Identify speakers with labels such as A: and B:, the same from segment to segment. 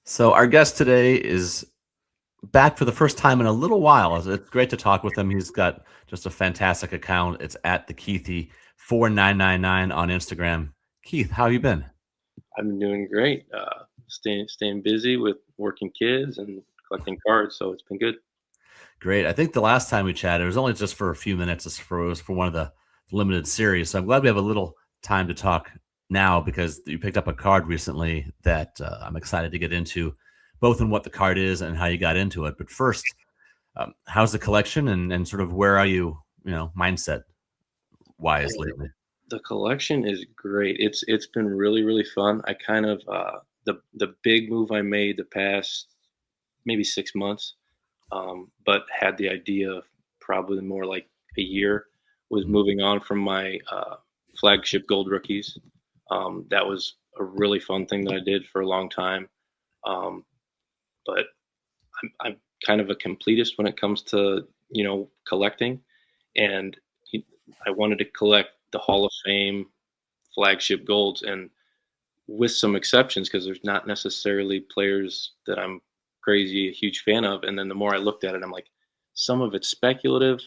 A: So our guest today is back for the first time in a little while. It's great to talk with him. He's got just a fantastic account. It's at the Keithy 4999 on Instagram. Keith, how you been?
B: I'm doing great. Staying busy with working kids and collecting cards, so it's been good.
A: Great. I think the last time we chatted, it was only just for a few minutes. It was for one of the limited series. So I'm glad we have a little time to talk now because you picked up a card recently that I'm excited to get into, both in what the card is and how you got into it. But first, how's the collection and sort of where are you, mindset wise
B: And
A: lately?
B: the collection is great. It's been really fun. I kind of the big move I made the past maybe 6 months, but had the idea of probably more like a year was
A: Mhm.
B: moving on from my flagship gold rookies. That was a really fun thing that I did for a long time. Um, but I'm kind of a completist when it comes to collecting, and he, I wanted to collect the Hall of Fame flagship golds, and with some exceptions because there's not necessarily players that I'm crazy a huge fan of. And then the more I looked at it, I'm like, some of it's speculative.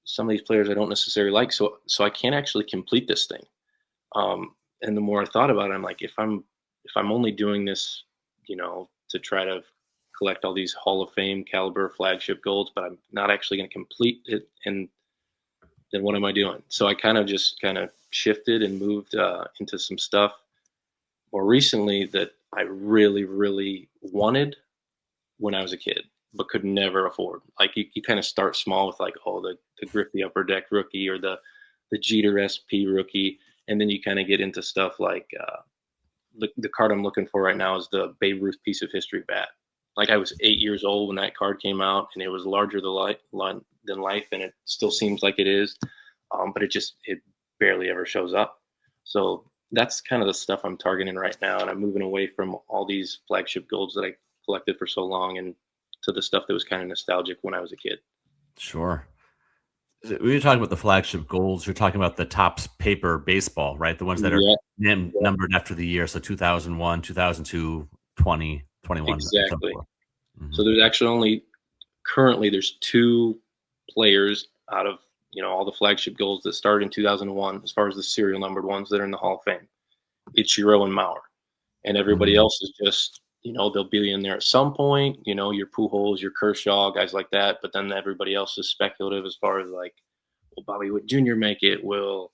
B: Some of these players I don't necessarily like, so I can't actually complete this thing. And the more I thought about it, I'm like, if I'm only doing this, to try to collect all these Hall of Fame caliber flagship golds, but I'm not actually going to complete it, and then what am I doing? So I kind of shifted and moved into some stuff more recently that I really wanted when I was a kid, but could never afford. Like you kind of start small with like, oh, the Griffey Upper Deck rookie or the Jeter SP rookie, and then you kind of get into stuff like the card I'm looking for right now is the Babe Ruth piece of history bat. Like I was 8 years old when that card came out, and it was larger than life, and it still seems like it is, but it barely ever shows up. So that's kind of the stuff I'm targeting right now, and I'm moving away from all these flagship golds that I collected for so long, and to the stuff that was kind of nostalgic when I was a kid.
A: Sure. When you're talking about the flagship goals, you're talking about the Topps paper baseball, right? The ones that are
B: Yeah, yeah,
A: numbered after the year. So 2001, 2002, 20, 21, and so
B: exactly.
A: forth.
B: So
A: Mhm.
B: there's actually only currently there's two players out of all the flagship goals that started in 2001 as far as the serial numbered ones that are in the Hall of Fame. It's Ichiro and Mauer, and everybody
A: Mhm.
B: else is just they'll be in there at some point. Your Pujols, your Kershaw, guys like that. But then everybody else is speculative as far as like, will Bobby Witt Jr. make it? Will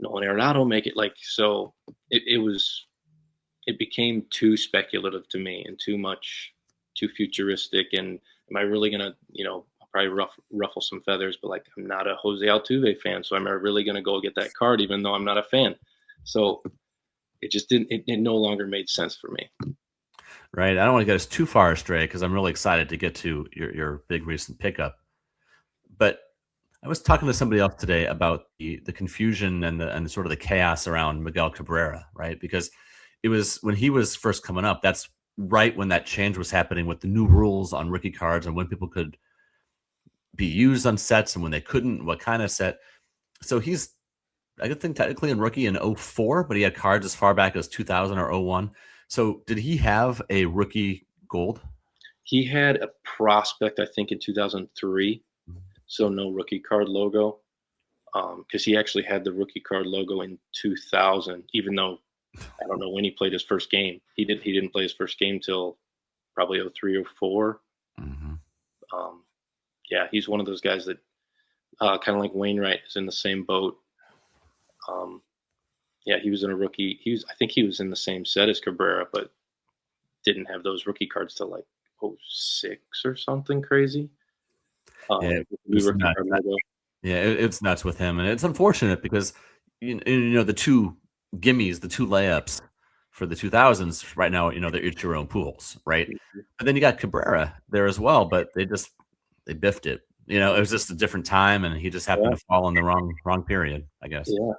B: Nolan Arenado make it? Like so, it became too speculative to me and too futuristic. And am I really gonna, I'll probably ruffle some feathers, but like I'm not a Jose Altuve fan, so am I really gonna go get that card even though I'm not a fan? So it just didn't. It no longer made sense for me.
A: Right. I don't want to get us too far astray because I'm really excited to get to your big recent pickup. But I was talking to somebody else today about the confusion and sort of the chaos around Miguel Cabrera, right? Because it was when he was first coming up, that's right when that change was happening with the new rules on rookie cards and when people could be used on sets and when they couldn't, what kind of set. So he's I could think technically in rookie in '04, but he had cards as far back as 2000 or '01. So did he have a rookie gold?
B: He had a prospect, I think, in 2003, so no rookie card logo. Because he actually had the rookie card logo in 2000, even though I don't know when he played his first game. He didn't play his first game till probably '03 or '04.
A: Mhm.
B: Um, yeah, he's one of those guys that kind of like Wainwright is in the same boat. Um, yeah, he was in a rookie. I think he was in the same set as Cabrera, but didn't have those rookie cards till like '06 or something crazy.
A: Yeah, it
B: With the new
A: was
B: rookie
A: nuts.
B: card logo.
A: Yeah, it's nuts with him, and it's unfortunate because the two gimmies, the two layups for the 2000s right now, they're Ichiro and Pujols, right?
B: Mhm.
A: But then you got Cabrera there as well, but they biffed it. It was just a different time, and he just happened
B: Yeah,
A: to fall in the wrong period, I guess.
B: yeah.
A: Yeah,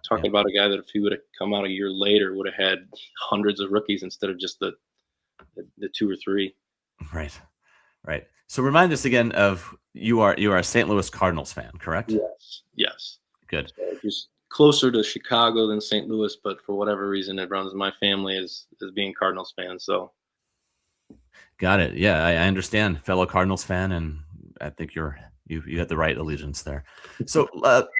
B: Talking about a guy that if he would have come out a year later, would have had hundreds of rookies instead of just the two or three.
A: right, right. So remind us again of you are a St. Louis Cardinals fan, correct?
B: Yes, yes.
A: Good.
B: So just closer to Chicago than St. Louis, but for whatever reason, it runs in my family as being Cardinals fans. So
A: Got it. Yeah, I understand. Fellow Cardinals fan, and I think you had the right allegiance there. So,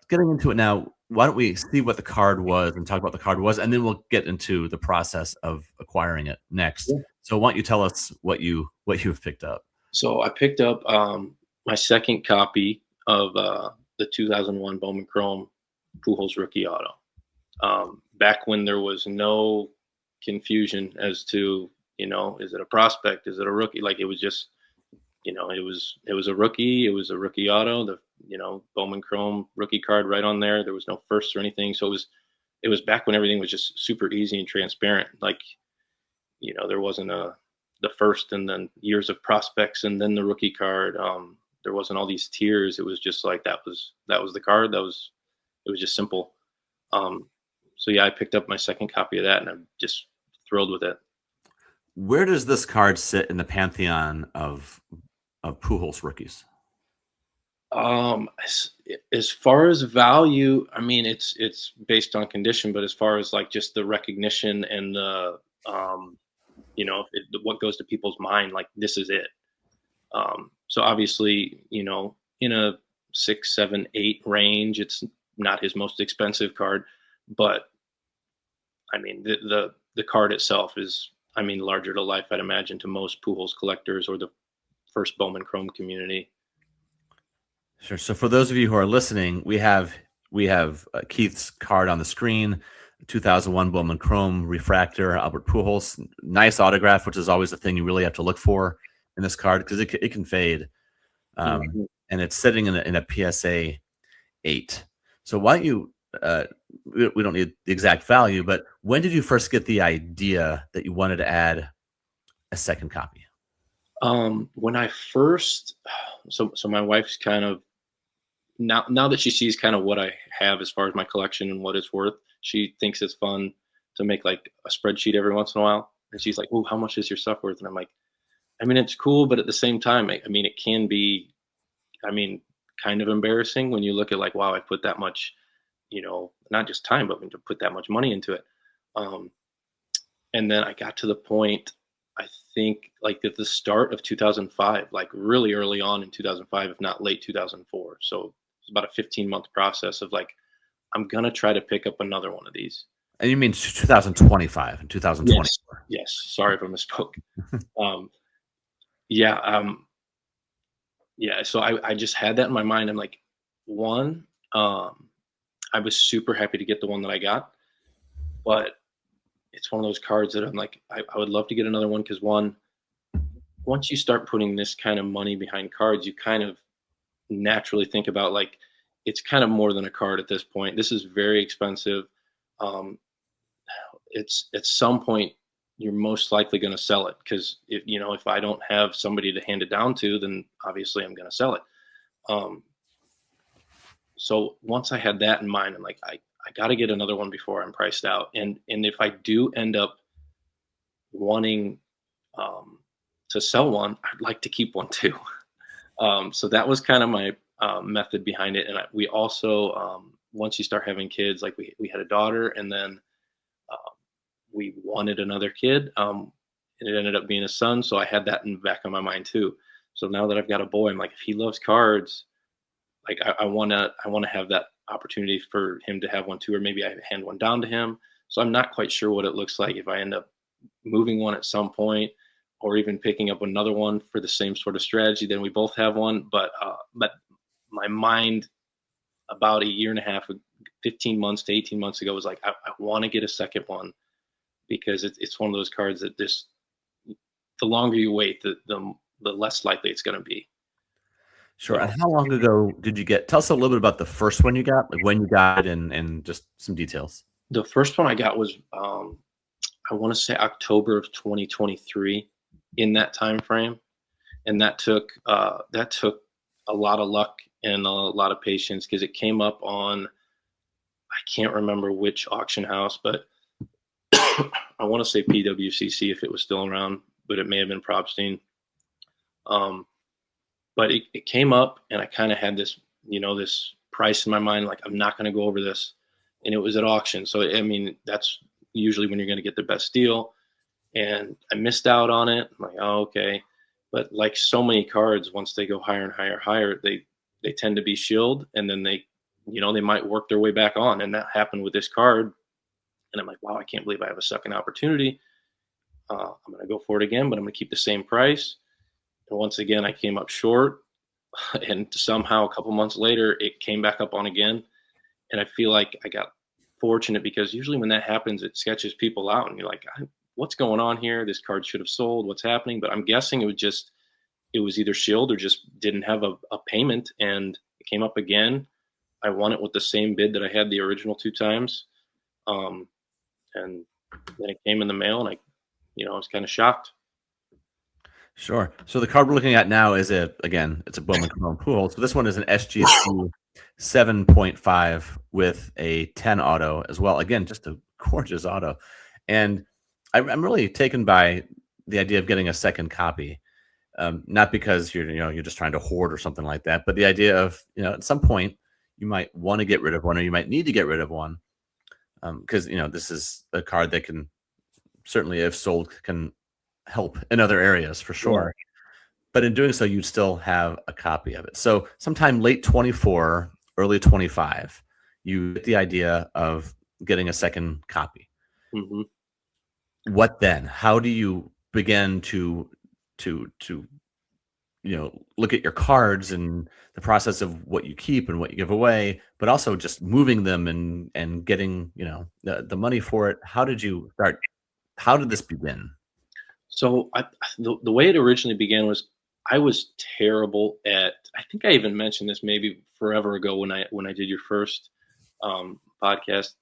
A: getting into it now, why don't we see what the card was and talk about the card was, and then we'll get into the process of acquiring it next.
B: Yeah.
A: So, why don't you tell us what you've picked up?
B: So I picked up my second copy of the 2001 Bowman Chrome Pujols rookie auto. Back when there was no confusion as to, is it a prospect, is it a rookie? Like it was just, it was a rookie, it was a rookie auto, the Bowman Chrome rookie card right on there. There was no firsts or anything, so it was back when everything was just super easy and transparent. Like there wasn't the first and then years of prospects and then the rookie card. There wasn't all these tiers. It was just like that was the card. It was just simple. Um, so yeah, I picked up my second copy of that, and I'm just thrilled with it.
A: Where does this card sit in the pantheon of Pujols rookies?
B: As far as value, I mean, it's based on condition, but as far as like just the recognition and the what goes to people's mind, like this is it. So obviously, in a 6, 7, 8 range, it's not his most expensive card, but I mean, the card itself is, I mean, larger to life, I'd imagine, to most Pujols collectors or the first Bowman Chrome community.
A: Sure. So for those of you who are listening, we have Keith's card on the screen, 2001 Bowman Chrome refractor, Albert Pujols, nice autograph, which is always the thing you really have to look for in this card because it can fade,
B: Mhm.
A: and it's sitting in a PSA 8. So why don't you? We don't need the exact value, but when did you first get the idea that you wanted to add a second copy?
B: When I first, so my wife's kind of now that she sees kind of what I have as far as my collection and what it's worth, she thinks it's fun to make like a spreadsheet every once in a while. And she's like, "Oh, how much is your stuff worth?" And I'm like, I mean, it's cool, but at the same time, I mean, it can be, I mean, kind of embarrassing when you look at like, wow, I put that much, not just time, but to put that much money into it. Um, and then I got to the point, I think, like at the start of 2005, like really early on in 2005, if not late 2004. So it's about a 15-month process of like, I'm gonna try to pick up another one of these.
A: And you mean 2025 and
B: Yes,
A: 2024?
B: yes. Sorry if I misspoke. Um, yeah, yeah. So I just had that in my mind. I'm like, one, I was super happy to get the one that I got, but it's one of those cards that I'm like, I would love to get another one because one, once you start putting this kind of money behind cards, you kind of naturally think about like it's kind of more than a card at this point. This is very expensive. Um, it's at some point you're most likely going to sell it because if I don't have somebody to hand it down to, then obviously I'm going to sell it. Um, so once I had that in mind, I'm like, I got to get another one before I'm priced out. And if I do end up wanting um, to sell one, I'd like to keep one too. So that was kind of my method behind it. And we also, once you start having kids, like we had a daughter, and then uh, we wanted another kid. And it ended up being a son, so I had that in the back of my mind too. So now that I've got a boy, I'm like, if he loves cards, like I wanna have that opportunity for him to have one too, or maybe I hand one down to him. So I'm not quite sure what it looks like if I end up moving one at some point, or even picking up another one for the same sort of strategy. Then we both have one, but my mind about a year and a half, 15 months to 18 months ago was like, I want to get a second one because it's one of those cards that just the longer you wait, the less likely it's going to be.
A: Sure. And
B: So
A: how long ago did you get? Tell us a little bit about the first one you got, like when you got it, and just some details.
B: the first one I got was I want to say October of 2023, in that time frame, and that took a lot of luck and a lot of patience because it came up on, I can't remember which auction house, but I want to say PWCC if it was still around, but it may have been Propstein. Um, but it came up, and I kind of had this price in my mind, like I'm not going to go over this, and it was at auction. So I mean, that's usually when you're going to get the best deal. and I missed out on it. I'm like, oh, okay. But like so many cards, once they go higher and higher, higher, they tend to be shilled, and then they might work their way back on. And that happened with this card. And I'm like, wow, I can't believe I have a second opportunity. I'm going to go for it again, but I'm going to keep the same price. And once again, I came up short, and somehow a couple months later, it came back up on again. And I feel like I got fortunate because usually when that happens, it sketches people out, and you're like, "What's going on here? This card should have sold. What's happening?" But I'm guessing it was either shield or just didn't have a payment, and it came up again. I won it with the same bid that I had the original two times, um, and then it came in the mail, and I was kind of shocked.
A: Sure. So the card we're looking at now is it's a Bowman Chrome Pool. So this one is an SGC 7.5 with a 10 auto as well. Again, just a gorgeous auto. And I'm really taken by the idea of getting a second copy. Not because you're just trying to hoard or something like that, but the idea of, at some point you might want to get rid of one, or you might need to get rid of one. Because, this is a card that can certainly, if sold, can help in other areas for
B: Yeah.
A: sure. But in doing so, you'd still have a copy of it. So sometime late 24, early 25, you get the idea of getting a second copy.
B: hmm
A: What then? How do you begin to look at your cards and the process of what you keep and what you give away, but also just moving them and getting, the money for it? How did you start? How did this begin?
B: So the way it originally began was I was terrible at. I think I even mentioned this maybe forever ago when I did your first podcast.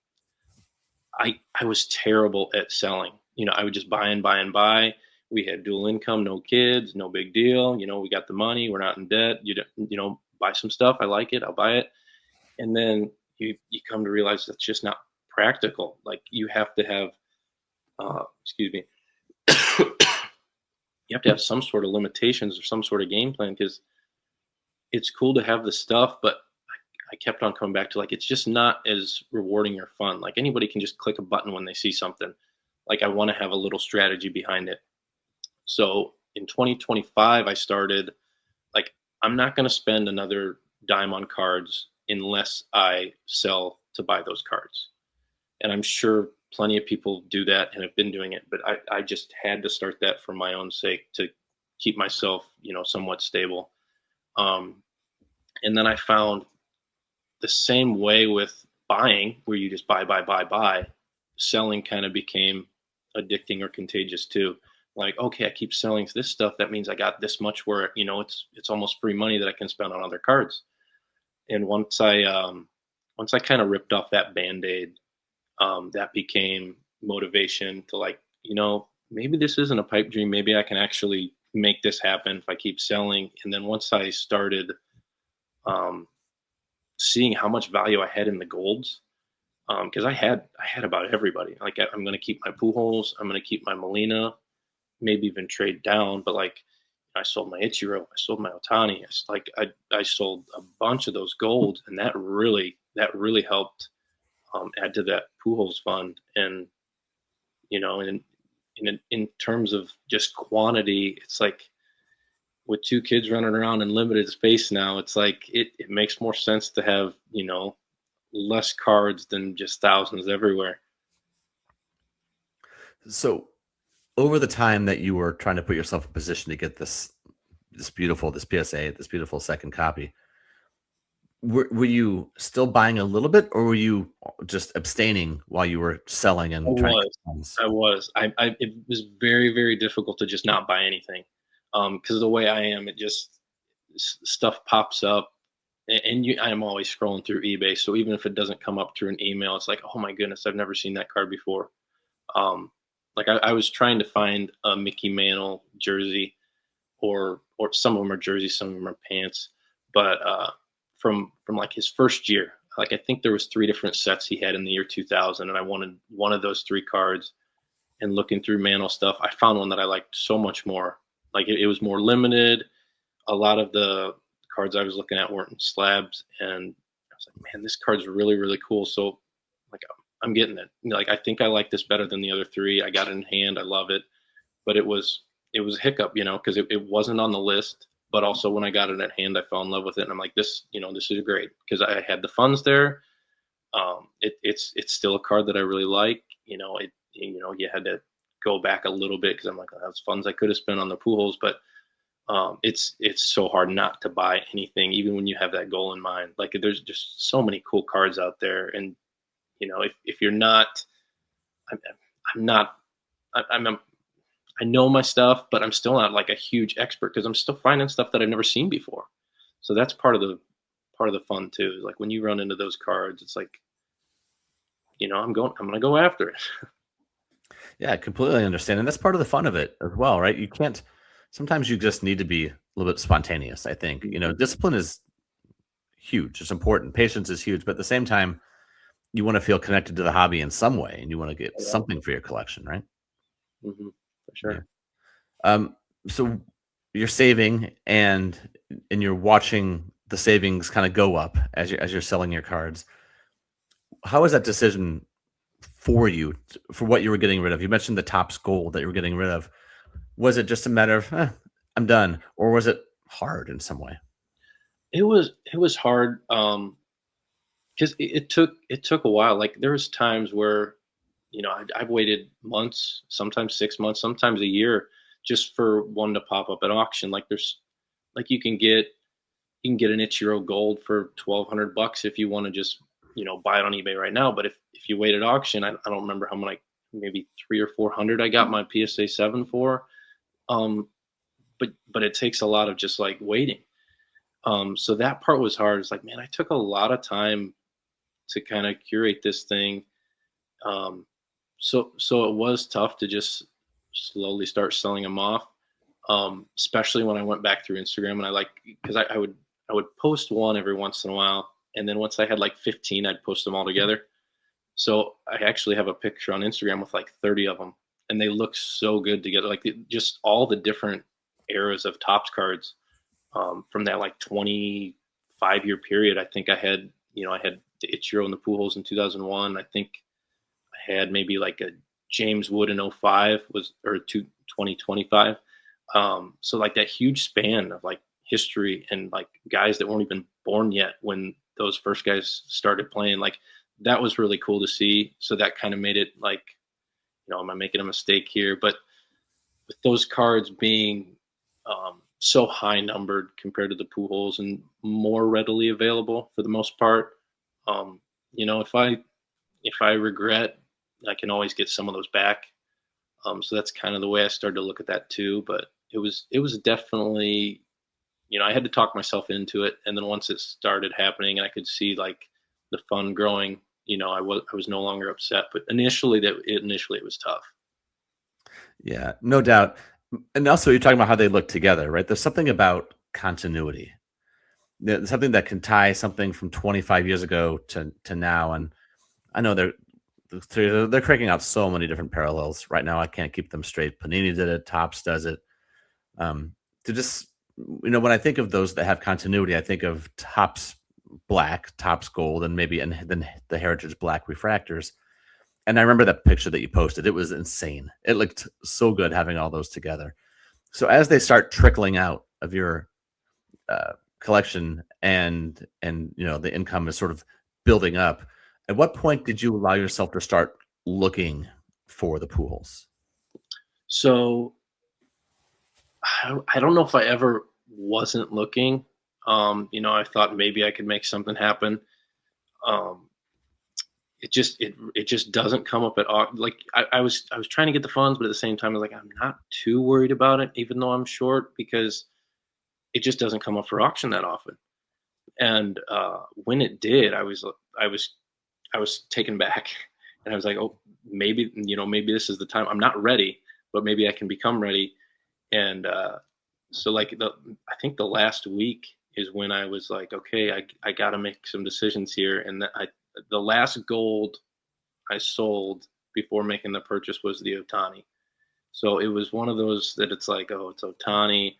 B: I was terrible at selling. I would just buy and buy and buy. We had dual income, no kids, no big deal. We got the money. We're not in debt. Buy some stuff. I like it. I'll buy it. And then you come to realize that's just not practical. Like you have to have, excuse me, you have to have some sort of limitations or some sort of game plan because it's cool to have the stuff, but I kept on coming back to like it's just not as rewarding or fun. Like anybody can just click a button when they see something. Like I want to have a little strategy behind it. So in 2025, I started like I'm not going to spend another dime on cards unless I sell to buy those cards. And I'm sure plenty of people do that and have been doing it, but I just had to start that for my own sake to keep myself, somewhat stable. Um, and then I found the same way with buying, where you just buy, buy, buy, buy. Selling kind of became addicting or contagious too. Like, okay, I keep selling this stuff. That means I got this much where it's almost free money that I can spend on other cards. And once I kind of ripped off that band-aid, that became motivation to like, maybe this isn't a pipe dream. Maybe I can actually make this happen if I keep selling. And then once I started um, seeing how much value I had in the golds, because I had about everybody. Like I'm going to keep my Pujols, I'm going to keep my Molina, maybe even trade down. But like I sold my Ichiro, I sold my Otani. I sold a bunch of those golds, and that really helped add to that Pujols fund. And and in terms of just quantity, it's like with two kids running around in limited space now, it's like it makes more sense to have less cards than just thousands everywhere.
A: So over the time that you were trying to put yourself in position to get this PSA, this beautiful second copy, were you still buying a little bit, or were you just abstaining while you were selling
B: I
A: and trying to get
B: was.
A: funds?
B: I was. It was very, very difficult to just not buy anything. Because the way I am, it just stuff pops up, and I'm always scrolling through eBay. So even if it doesn't come up through an email, it's like, oh my goodness, I've never seen that card before. Um, like I was trying to find a Mickey Mantle jersey, or some of them are jerseys, some of them are pants, but from like his first year. Like I think there was three different sets he had in the year 2000, and I wanted one of those three cards. And looking through Mantle stuff, I found one that I liked so much more. Like it was more limited. A lot of the cards I was looking at weren't in slabs, and I was like, man, this card's really, really cool. So like I'm getting it. Like I think I like this better than the other three. I got it in hand. I love it. but it was a hiccup, because it wasn't on the list. But also when I got it at hand, I fell in love with it, and I'm like, this is great because I had the funds there. It's still a card that I really like. You had to go back a little bit because I'm like, oh, that's funds I could have spent on the Pujols, but it's so hard not to buy anything, even when you have that goal in mind. Like there's just so many cool cards out there, and if you're not, I'm, I'm not, I know my stuff, but I'm still not like a huge expert because I'm still finding stuff that I've never seen before. So that's part of the fun too. Like when you run into those cards, it's like I'm gonna go after it.
A: Yeah, I completely understand, and that's part of the fun of it as well, right? You can't sometimes you just need to be a little bit spontaneous, I think.
B: Mhm.
A: Discipline is huge, it's important, patience is huge, but at the same time, you wanna feel connected to the hobby in some way, and you wanna get
B: Oh,
A: something for your collection, right?
B: yeah. For
A: Yeah.
B: sure.
A: Um, so you're saving and you're watching the savings kinda go up as you're selling your cards. How is that decision for you for what you were getting rid of? You mentioned the Topps Gold that you were getting rid of. Was it just a matter of, I'm done, or was it hard in some way?
B: It was hard, because it took a while. Like there was times where I've waited months, sometimes 6 months, sometimes a year, just for one to pop up at auction. Like there's like you can get an Ichiro Gold for $1,200 if you want to just buy it on eBay right now. But if you wait at auction, I don't remember how much, maybe 300 or 400 I got my PSA 7 for. Um, but it takes a lot of just like waiting. So that part was hard. It's like, man, I took a lot of time to kind of curate this thing. Um, so it was tough to just slowly start selling them off. Especially when I went back through Instagram, and because I would post one every once in a while, and then once I had like 15, I'd post them all together. So I actually have a picture on Instagram with like 30 of them, and they look so good together. Like just all the different eras of Topps cards, from that like 25-year period. I think I had the Ichiro and the Pujols in 2001. I think I had maybe like a James Wood in '05 was or 2025. So like that huge span of like history and like guys that weren't even born yet when those first guys started playing, like that was really cool to see. So that kind of made it like, am I making a mistake here? But with those cards being so high numbered compared to the Pujols and more readily available for the most part, if I regret, I can always get some of those back. So that's kind of the way I started to look at that too. But it was definitely, I had to talk myself into it, and then once it started happening, and I could see like the fun growing, I was no longer upset. But initially it was tough.
A: Yeah, no doubt. And also, you're talking about how they look together, right? There's something about continuity. There's something that can tie something from 25 years ago to now. And I know they're cranking out so many different parallels right now. I can't keep them straight. Panini did it. Topps does it. Um, to just when I think of those that have continuity, I think of Topps Black, Topps Gold, and maybe and then the Heritage Black refractors. And I remember that picture that you posted. It was insane. It looked so good having all those together. So as they start trickling out of your collection and the income is sort of building up, at what point did you allow yourself to start looking for the pools?
B: So I don't know if I ever wasn't looking. I thought maybe I could make something happen. Um, it just doesn't come up at all. Like I was trying to get the funds, but at the same time, I was like, I'm not too worried about it, even though I'm short, because it just doesn't come up for auction that often. And when it did, I was taken back, and I was like, oh, maybe this is the time. I'm not ready, but maybe I can become ready. And so like I think the last week is when I was like, okay, I got to make some decisions here. And the last gold I sold before making the purchase was the Otani. So it was one of those that it's like, oh, it's Otani.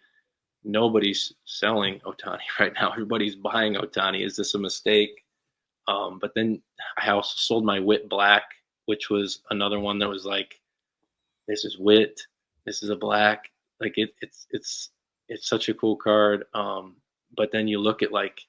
B: Nobody's selling Otani right now. Everybody's buying Otani. Is this a mistake? But then I also sold my Wit Black, which was another one that was like, this is Wit. this is a black. Like it's such a cool card. But then you look at like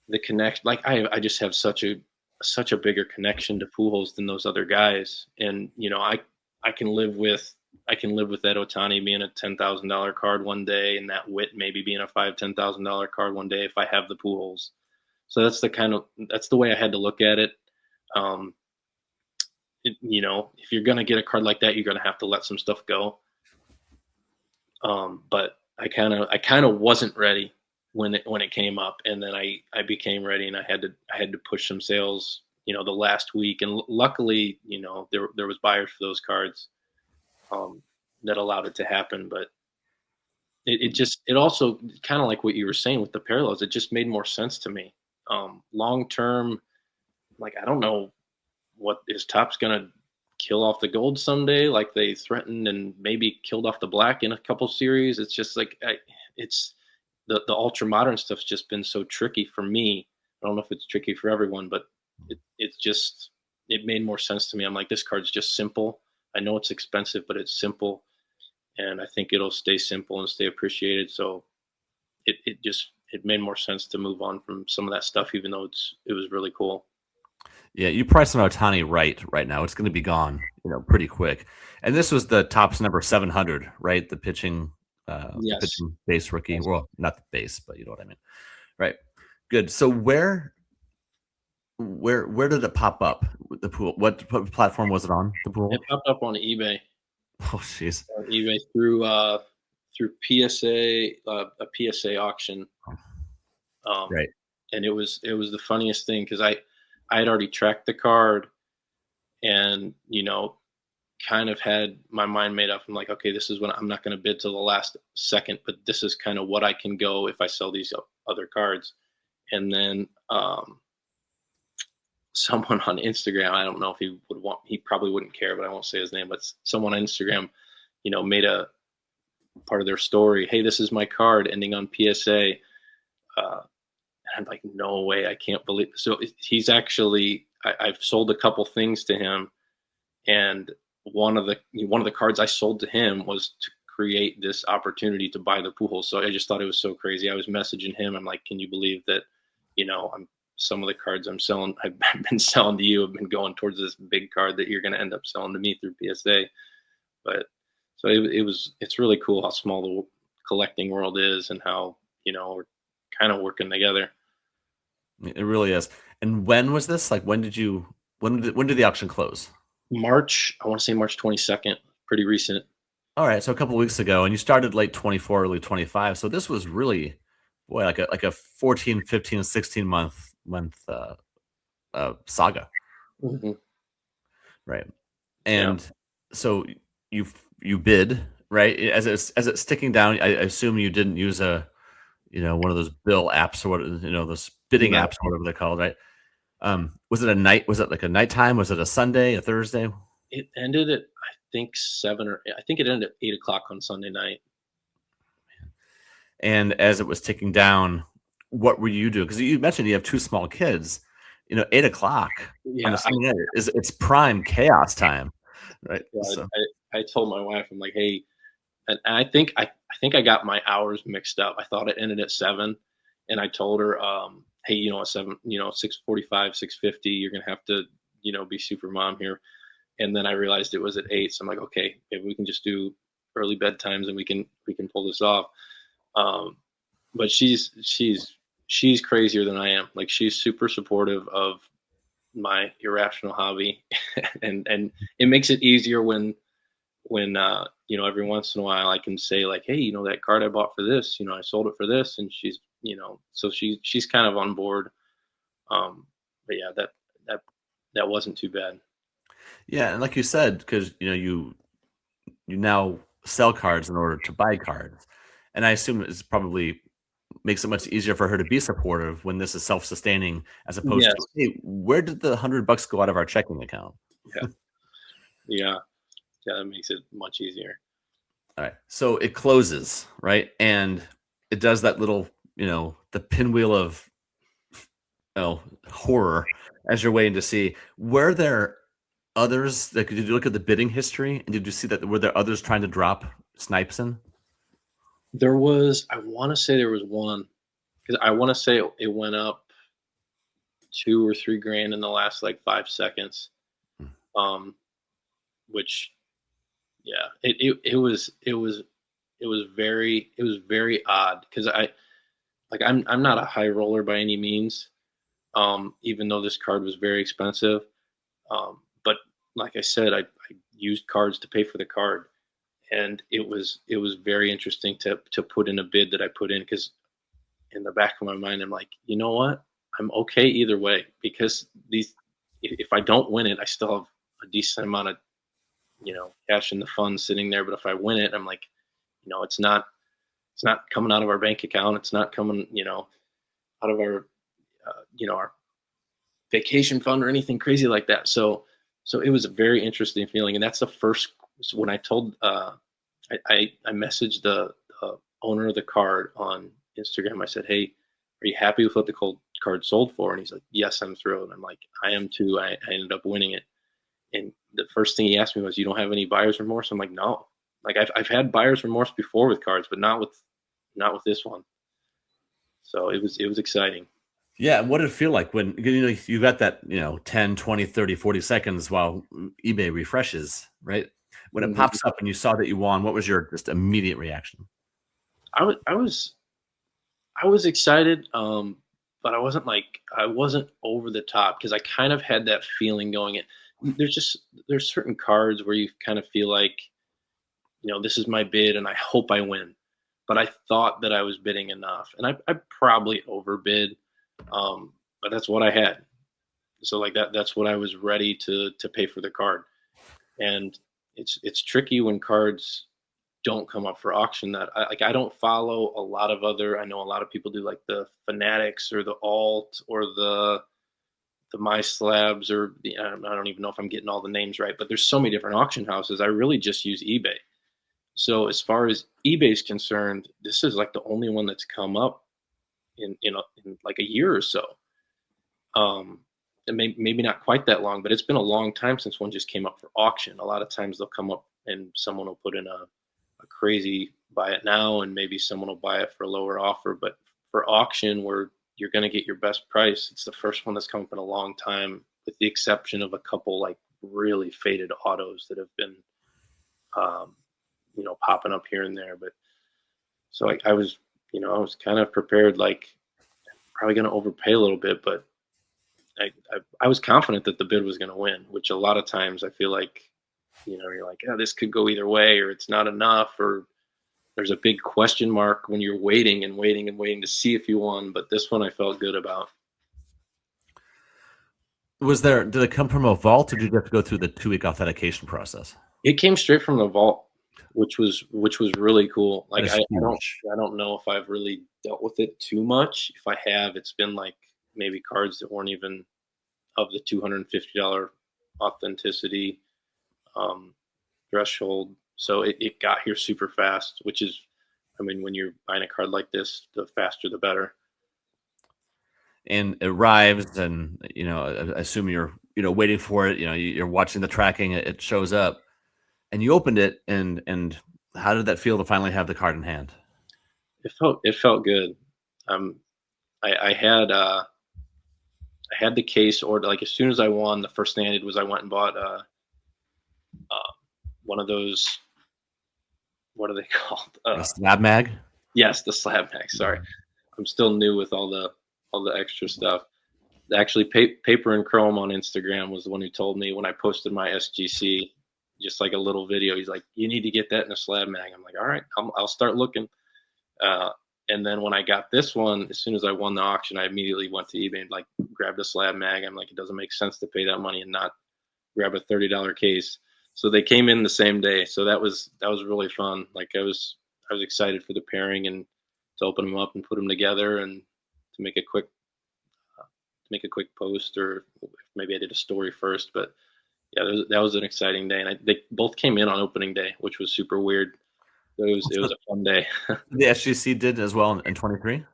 B: the connection. Like I just have such a bigger connection to Pujols than those other guys, and I can live with I can live with that Otani being a $10,000 card one day, and that Witt maybe being a $10,000 card one day if I have the Pujols. So that's the way I had to look at it. Um, if you're gonna get a card like that, you're gonna have to let some stuff go. But I kind of wasn't ready when it came up, and then I became ready, and I had to push some sales, the last week, and luckily, there was buyers for those cards, um, that allowed it to happen. But it also kind of like what you were saying with the parallels, it just made more sense to me. Long term, like I don't know what is Top's gonna kill off the gold someday, like they threatened and maybe killed off the black in a couple series. It's just like it's the ultra modern stuff's just been so tricky for me. I don't know if it's tricky for everyone, but it made more sense to me. I'm like, this card's just simple. I know it's expensive, but it's simple, and I think it'll stay simple and stay appreciated. So it made more sense to move on from some of that stuff, even though it was really cool.
A: Yeah, you price an Otani right now. It's going to be gone, pretty quick. And this was the Topps number 700, right? The
B: Yes.
A: pitching base rookie.
B: Yes.
A: Well, not the base, but you know what I mean, right? Good. So where did it pop up? The pool. What platform was it on? The pool.
B: It popped up on eBay.
A: Oh, jeez.
B: On eBay through PSA, a PSA auction. Um,
A: Right.
B: and it was the funniest thing because I had already tracked the card, and kind of had my mind made up. I'm like, okay, this is when I'm not going to bid till the last second, but this is kind of what I can go if I sell these other cards. And then someone on Instagram, I don't know if he probably wouldn't care, but I won't say his name, but someone on Instagram, made a part of their story. Hey, this is my card ending on PSA. Uh, and I'm like, no way, I can't believe. So he's actually, I've sold a couple things to him, and one of the cards I sold to him was to create this opportunity to buy the Pujols. So I just thought it was so crazy. I was messaging him. I'm like, can you believe that? I'm some of the cards I'm selling, I've been selling to you, have been going towards this big card that you're going to end up selling to me through PSA. But so it's really cool how small the collecting world is, and how we're kind of working together.
A: It really is. And when was this? Like, when did the auction close?
B: March, I want to say March 22nd, pretty recent.
A: All right, so a couple weeks ago, and you started late 24, early 25. So this was really, boy, like a 14, 15, 16 month saga,
B: Mhm.
A: right?
B: Yeah.
A: And so you you bid, right? As it's sticking down. I assume you didn't use one of those bill apps or those bidding
B: No,
A: apps or whatever they're called, right? Was it a night? Was it like a nighttime? Was it a Sunday, a Thursday?
B: it ended at I think I think it ended at 8 o'clock on Sunday night.
A: And as it was ticking down, what were you doing? Because you mentioned you have two small kids. 8 o'clock on a
B: Yeah,
A: Sunday night it's prime chaos time, right?
B: yeah,
A: So
B: I told my wife, I'm like, hey, and I think I got my hours mixed up. I thought it ended at 7, and I told her, hey, at 7, 6:45, 6:50, you're gonna have to, be super mom here. And then I realized it was at 8, so I'm like, okay, maybe we can just do early bedtimes, and we can pull this off. Um, but she's crazier than I am. Like she's super supportive of my irrational hobby, and it makes it easier when every once in a while I can say like, hey, that card I bought for this, I sold it for this, and so she's kind of on board. But yeah, that wasn't too bad.
A: yeah, and like you said, because you now sell cards in order to buy cards, and I assume it's probably makes it much easier for her to be supportive when this is self-sustaining, as opposed to,
B: Yes.
A: hey, where did the $100 go out of our checking account?
B: Yeah. Yeah. Yeah. That makes it much easier.
A: All right. So it closes, right? And it does that little, the pinwheel of horror as you're waiting to see. Were there others? Like, did you look at the bidding history and did you see that were there others trying to drop snipes in?
B: There was, I want to say there was one because I want to say it went up 2 or 3 grand in the last like 5 seconds.
A: Hmm.
B: Um, which yeah, it was very odd because I'm not a high roller by any means. Even though this card was very expensive. But like I said, I used cards to pay for the card, and it was very interesting to put in a bid that I put in because in the back of my mind I'm like, you know what, I'm okay either way because if I don't win it, I still have a decent amount of cash in the fund sitting there. But if I win it, I'm like, it's not coming out of our bank account. It's not coming out of our vacation fund or anything crazy like that. So it was a very interesting feeling, and that's the first when I told I messaged the owner of the card on Instagram. I said, "Hey, are you happy with what the cold card sold for?" And he's like, "Yes, I'm thrilled." I'm like, "I am too. I ended up winning it." And the first thing he asked me was, "You don't have any buyer's remorse?" I'm like, "No." Like I've had buyer's remorse before with cards, but not with this one. So it was exciting.
A: Yeah, what did it feel like when you got that, 10, 20, 30, 40 seconds while eBay refreshes, right? When it
B: Mhm.
A: pops up and you saw that you won, what was your just immediate reaction?
B: I was excited, but I wasn't over the top because I kind of had that feeling going in. There's certain cards where you kind of feel like, this is my bid and I hope I win. But I thought that I was bidding enough, and I probably overbid, but that's what I had. So like that's what I was ready to pay for the card. And it's tricky when cards don't come up for auction. That I don't follow a lot of other. I know a lot of people do like the Fanatics or the Alt or the My Slabs or I don't even know if I'm getting all the names right, but there's so many different auction houses. I really just use eBay. So as far as eBay's concerned, this is like the only one that's come up in like a year or so. Um, and maybe not quite that long, but it's been a long time since one just came up for auction. A lot of times they'll come up and someone will put in a crazy buy it now, and maybe someone will buy it for a lower offer. But for auction, where you're going to get your best price, it's the first one that's come up in a long time, with the exception of a couple like really faded autos that have been, um, popping up here and there. But so like I was kind of prepared, like probably going to overpay a little bit, but I was confident that the bid was going to win, which a lot of times I feel like, you're like, oh, this could go either way, or it's not enough, or there's a big question mark when you're waiting and waiting and waiting to see if you won. But this one I felt good about.
A: Did it come from a vault or did you have to go through the 2-week authentication process?
B: It came straight from the vault, which was really cool.
A: That
B: Like
A: is
B: I don't
A: huge.
B: I don't know if I've really dealt with it too much. If I have, it's been like maybe cards that weren't even of the $250 authenticity um, threshold. So it got here super fast, which is, I mean, when you're buying a card like this, the faster the better.
A: And it arrives and, I assume you're, waiting for it, you're watching the tracking, it shows up and you opened it and how did that feel to finally have the card in hand?
B: It felt good. Um, I had the case ordered. Like as soon as I won, the first thing I did was I went and bought uh, one of those. What are they called?
A: A slab mag?
B: Yes, the slab max. Sorry, I'm still new with all the extra stuff. Actually, Paper and Chrome on Instagram was the one who told me when I posted my SGC, just like a little video. He's like, "You need to get that in a slab mag." I'm like, "All right, I'll start looking." Uh, and then when I got this one, as soon as I won the auction, I immediately went to eBay and like grabbed a slab mag. I'm like, it doesn't make sense to pay that money and not grab a $30 case. So they came in the same day. So that was really fun. Like I was excited for the pairing and to open them up and put them together and to make a quick post, or maybe I did a story first. But yeah, that was an exciting day, and they both came in on opening day, which was super weird. It was
A: So
B: a fun day.
A: the SGC did as well in 23?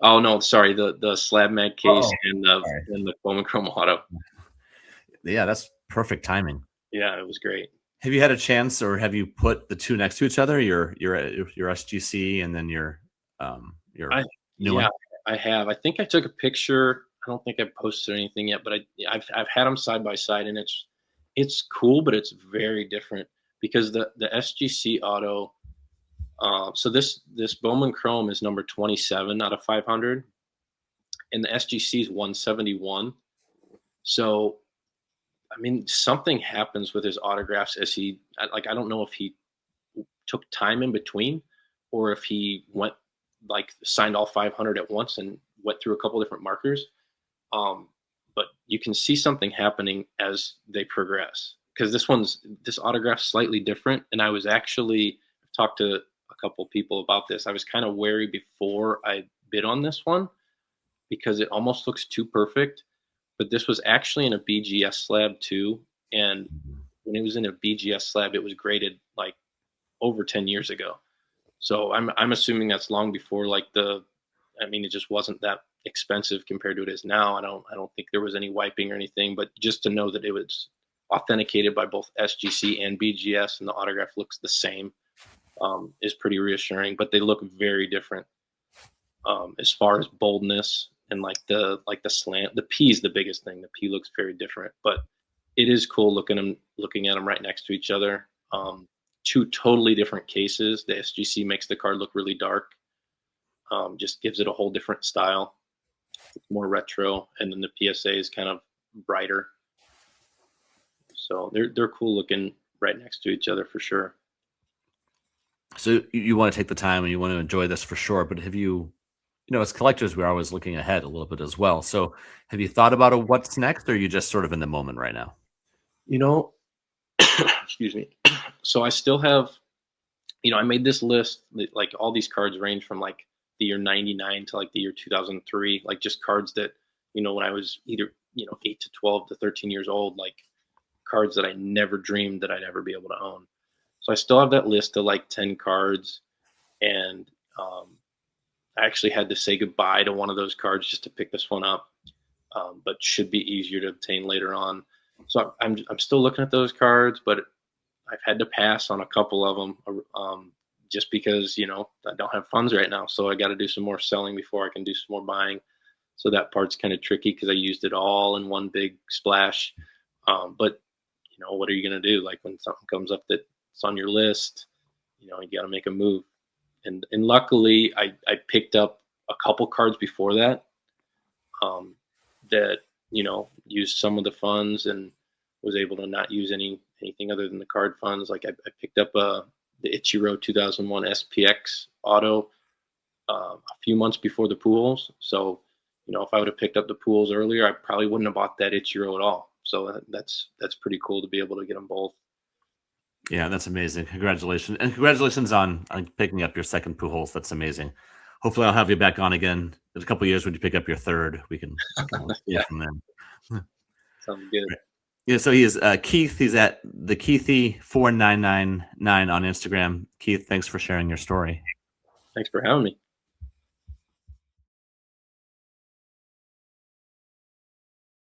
B: Oh no, sorry, the slab mag case
A: Oh,
B: and the
A: sorry.
B: and the foam and chrome auto.
A: Yeah, that's Perfect timing.
B: Yeah, it was great.
A: Have you had a chance, or have you put the 2 next to each other, your SGC and then your
B: I
A: new
B: yeah,
A: one?
B: I have. I think I took a picture. I don't think I posted anything yet, but I've had them side by side, and it's cool, but it's very different because the SGC auto. So this Bowman Chrome is number 27 out of 500, and the SGC is 171. So I mean, something happens with his autographs as I don't know if he took time in between or if he went like signed all 500 at once and went through a couple different markers. Um, but you can see something happening as they progress because this autograph's slightly different. And I was actually I've talked to a couple people about this. I was kind of wary before I bid on this one because it almost looks too perfect. But this was actually in a BGS slab too, and
A: Mhm.
B: when it was in a BGS slab, it was graded like over 10 years ago. So I'm assuming that's long before like I mean it just wasn't that expensive compared to it is now. I don't think there was any wiping or anything, but just to know that it was authenticated by both SGC and BGS and the autograph looks the same is pretty reassuring. But they look very different as far as boldness and like the slant. The P is the biggest thing. The P looks very different, but it is cool looking at them right next to each other. Two totally different cases. The SGC makes the card look really dark, just gives it a whole different style. It's more retro, and then the PSA is kind of brighter. So they're cool looking right next to each other for sure.
A: So you wanna take the time and you wanna enjoy this for sure, but have as collectors, we're always looking ahead a little bit as well. So have you thought about a what's next, or are you just sort of in the moment right now?
B: You know, excuse me. So I still have I made this list that, like all these cards range from like the year 99 to like the year 2003, like just cards that, when I was either, 8 to 12 to 13 years old, like cards that I never dreamed that I'd ever be able to own. So I still have that list of like 10 cards. And I actually had to say goodbye to one of those cards just to pick this one up, but should be easier to obtain later on. So I'm still looking at those cards, but I've had to pass on a couple of them just because I don't have funds right now. So I got to do some more selling before I can do some more buying. So that part's kind of tricky because I used it all in one big splash. But what are you going to do? Like when something comes up that's on your list, you got to make a move. And luckily, I picked up a couple cards before that um, that used some of the funds and was able to not use anything other than the card funds. Like I picked up the Ichiro 2001 SPX auto a few months before the Pujols. So if I would have picked up the Pujols earlier, I probably wouldn't have bought that Ichiro at all. So that's pretty cool to be able to get them both.
A: Yeah, that's amazing. Congratulations, and congratulations on picking up your second Pujols. That's amazing. Hopefully, I'll have you back on again in a couple of years when you pick up your third. We can go
B: Yeah,
A: from there.
B: sounds good.
A: Right. Yeah, so he is Keith. He's at the Keithy4999 on Instagram. Keith, thanks for sharing your story.
B: Thanks for having me.